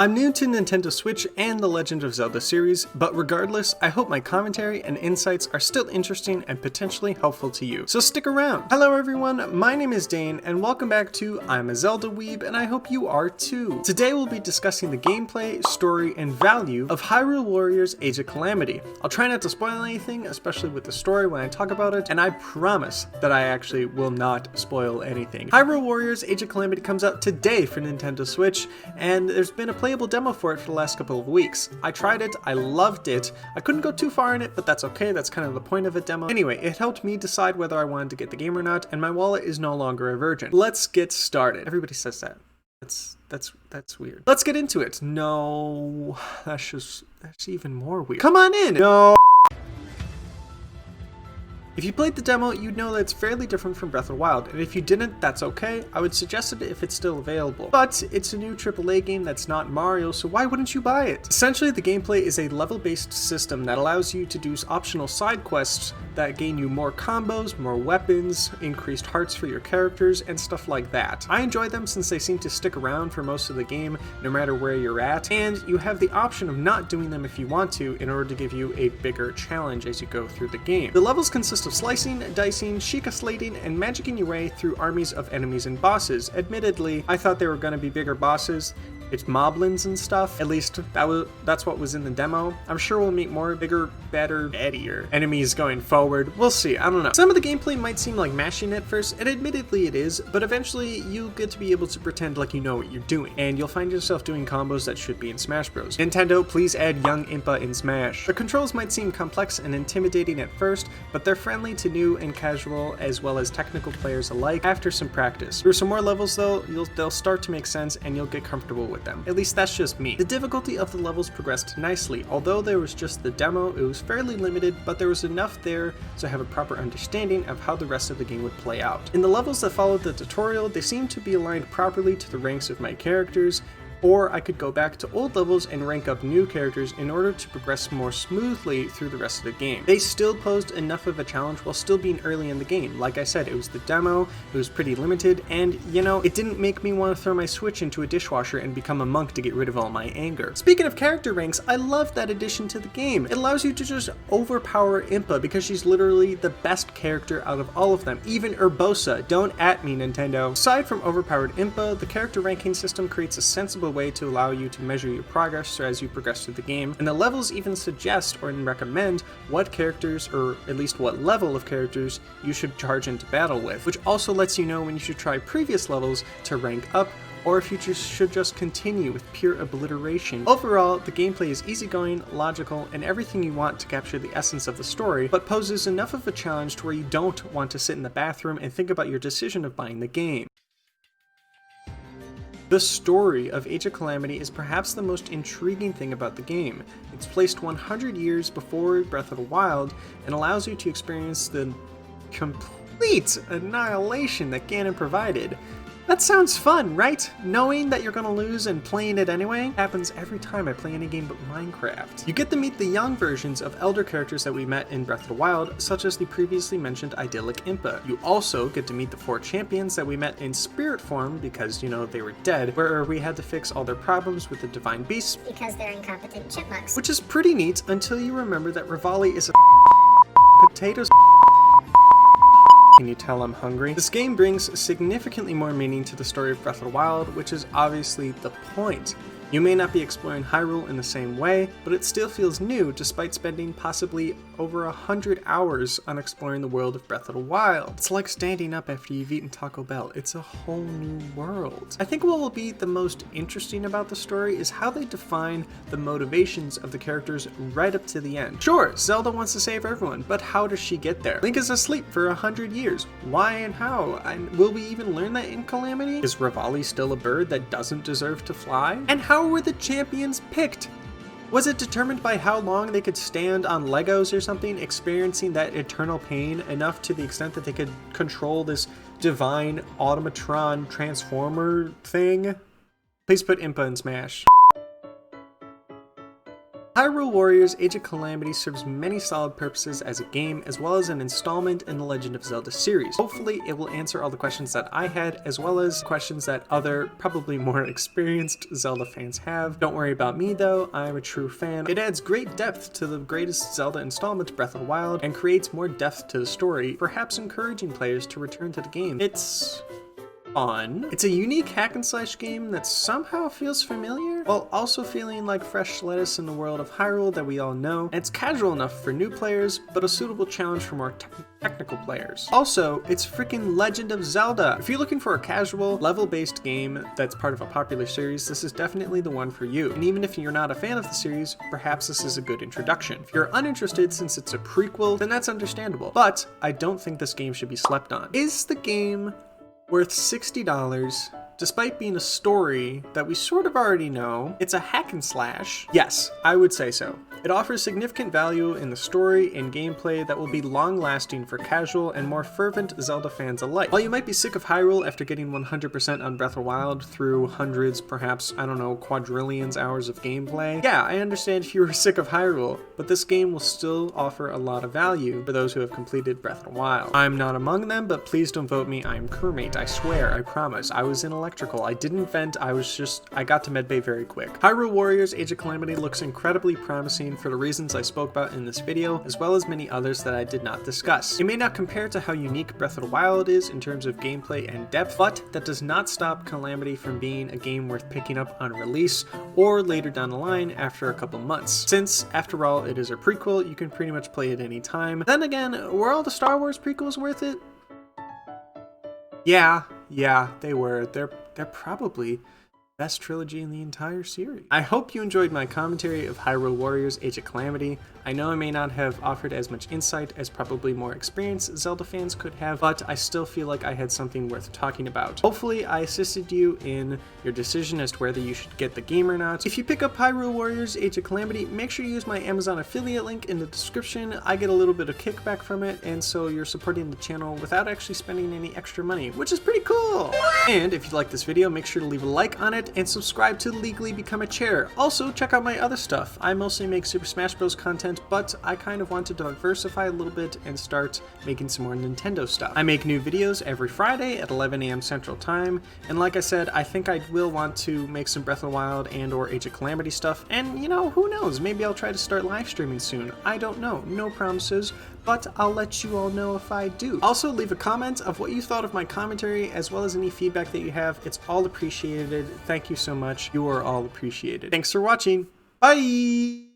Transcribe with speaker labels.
Speaker 1: I'm new to Nintendo Switch and the Legend of Zelda series, but regardless, I hope my commentary and insights are still interesting and potentially helpful to you, so stick around! Hello everyone, my name is Dane, and welcome back to I'm a Zelda Weeb, and I hope you are too. Today we'll be discussing the gameplay, story, and value of Hyrule Warriors Age of Calamity. I'll try not to spoil anything, especially with the story when I talk about it, and I promise that I actually will not spoil anything. Hyrule Warriors Age of Calamity comes out today for Nintendo Switch, and there's been a playable demo for it for the last couple of weeks. I tried it, I loved it. I couldn't go too far in it, but that's okay, that's kind of the point of a demo. Anyway, it helped me decide whether I wanted to get the game or not, and my wallet is no longer a virgin. Let's get started. Everybody says that. That's weird. Let's get into it. No, that's even more weird. Come on in! No! If you played the demo, you'd know that it's fairly different from Breath of the Wild, and if you didn't, that's okay. I would suggest it if it's still available. But it's a new AAA game that's not Mario, so why wouldn't you buy it? Essentially, the gameplay is a level-based system that allows you to do optional side quests that gain you more combos, more weapons, increased hearts for your characters, and stuff like that. I enjoy them since they seem to stick around for most of the game, no matter where you're at, and you have the option of not doing them if you want to in order to give you a bigger challenge as you go through the game. The levels consist of slicing, dicing, Sheikah slating, and magicking your way through armies of enemies and bosses. Admittedly, I thought they were going to be bigger bosses. It's moblins and stuff. At least that's what was in the demo. I'm sure we'll meet more bigger, better, eddier enemies going forward. We'll see, I don't know. Some of the gameplay might seem like mashing at first, and admittedly it is, but eventually you get to be able to pretend like you know what you're doing, and you'll find yourself doing combos that should be in Smash Bros. Nintendo, please add Young Impa in Smash. The controls might seem complex and intimidating at first, but they're friendly to new and casual as well as technical players alike after some practice. Through some more levels though, they'll start to make sense and you'll get comfortable with them. At least that's just me. The difficulty of the levels progressed nicely. Although there was just the demo, it was fairly limited, but there was enough there to have a proper understanding of how the rest of the game would play out. In the levels that followed the tutorial, they seemed to be aligned properly to the ranks of my characters, or I could go back to old levels and rank up new characters in order to progress more smoothly through the rest of the game. They still posed enough of a challenge while still being early in the game. Like I said, it was the demo, it was pretty limited, and you know, it didn't make me want to throw my Switch into a dishwasher and become a monk to get rid of all my anger. Speaking of character ranks, I love that addition to the game. It allows you to just overpower Impa because she's literally the best character out of all of them, even Urbosa. Don't at me, Nintendo. Aside from overpowered Impa, the character ranking system creates a sensible way to allow you to measure your progress as you progress through the game, and the levels even suggest or recommend what characters, or at least what level of characters, you should charge into battle with, which also lets you know when you should try previous levels to rank up, or if you should just continue with pure obliteration. Overall, the gameplay is easygoing, logical, and everything you want to capture the essence of the story, but poses enough of a challenge to where you don't want to sit in the bathroom and think about your decision of buying the game. The story of Age of Calamity is perhaps the most intriguing thing about the game. It's placed 100 years before Breath of the Wild and allows you to experience the complete annihilation that Ganon provided. That sounds fun, right? Knowing that you're gonna lose and playing it anyway happens every time I play any game but Minecraft. You get to meet the young versions of elder characters that we met in Breath of the Wild, such as the previously mentioned idyllic Impa. You also get to meet the 4 champions that we met in spirit form because, you know, they were dead, where we had to fix all their problems with the divine beasts
Speaker 2: because they're incompetent chipmunks.
Speaker 1: Which is pretty neat until you remember that Rivali is a potatoes. Can you tell I'm hungry? This game brings significantly more meaning to the story of Breath of the Wild, which is obviously the point. You may not be exploring Hyrule in the same way, but it still feels new despite spending possibly over 100 hours on exploring the world of Breath of the Wild. It's like standing up after you've eaten Taco Bell. It's a whole new world. I think what will be the most interesting about the story is how they define the motivations of the characters right up to the end. Sure, Zelda wants to save everyone, but how does she get there? Link is asleep for 100 years. Why and how? And will we even learn that in Calamity? Is Rivali still a bird that doesn't deserve to fly? And how were the champions picked? Was it determined by how long they could stand on Legos or something, experiencing that eternal pain enough to the extent that they could control this divine automatron transformer thing? Please put Impa in Smash. Hyrule Warriors Age of Calamity serves many solid purposes as a game, as well as an installment in the Legend of Zelda series. Hopefully it will answer all the questions that I had, as well as questions that other, probably more experienced Zelda fans have. Don't worry about me though, I'm a true fan. It adds great depth to the greatest Zelda installment, Breath of the Wild, and creates more depth to the story, perhaps encouraging players to return to the game. It's fun. It's a unique hack and slash game that somehow feels familiar, while also feeling like fresh lettuce in the world of Hyrule that we all know. And it's casual enough for new players, but a suitable challenge for more technical players. Also, it's freaking Legend of Zelda. If you're looking for a casual, level-based game that's part of a popular series, this is definitely the one for you. And even if you're not a fan of the series, perhaps this is a good introduction. If you're uninterested since it's a prequel, then that's understandable. But I don't think this game should be slept on. Is the game worth $60, despite being a story that we sort of already know? It's a hack and slash. Yes, I would say so. It offers significant value in the story and gameplay that will be long-lasting for casual and more fervent Zelda fans alike. While you might be sick of Hyrule after getting 100% on Breath of the Wild through hundreds, perhaps, I don't know, quadrillions hours of gameplay, yeah, I understand if you were sick of Hyrule, but this game will still offer a lot of value for those who have completed Breath of the Wild. I'm not among them, but please don't vote me. I am crewmate. I swear, I promise. I was in electrical. I didn't vent. I got to medbay very quick. Hyrule Warriors Age of Calamity looks incredibly promising for the reasons I spoke about in this video, as well as many others that I did not discuss. It may not compare to how unique Breath of the Wild is in terms of gameplay and depth, but that does not stop Calamity from being a game worth picking up on release or later down the line after a couple months. Since, after all, it is a prequel, you can pretty much play it any time. Then again, were all the Star Wars prequels worth it? Yeah, they were. They're probably best trilogy in the entire series. I hope you enjoyed my commentary of Hyrule Warriors Age of Calamity. I know I may not have offered as much insight as probably more experienced Zelda fans could have, but I still feel like I had something worth talking about. Hopefully I assisted you in your decision as to whether you should get the game or not. If you pick up Hyrule Warriors Age of Calamity, make sure you use my Amazon affiliate link in the description. I get a little bit of kickback from it, and so you're supporting the channel without actually spending any extra money, which is pretty cool! And if you like this video, make sure to leave a like on it and subscribe to Legally Become a Chair. Also, check out my other stuff. I mostly make Super Smash Bros. Content, but I kind of want to diversify a little bit and start making some more Nintendo stuff. I make new videos every Friday at 11 a.m. Central Time, and like I said, I think I will want to make some Breath of the Wild and or Age of Calamity stuff, and you know, who knows, maybe I'll try to start live streaming soon. I don't know, no promises, but I'll let you all know if I do. Also, leave a comment of what you thought of my commentary, as well as any feedback that you have. It's all appreciated. Thank you so much. You are all appreciated. Thanks for watching. Bye!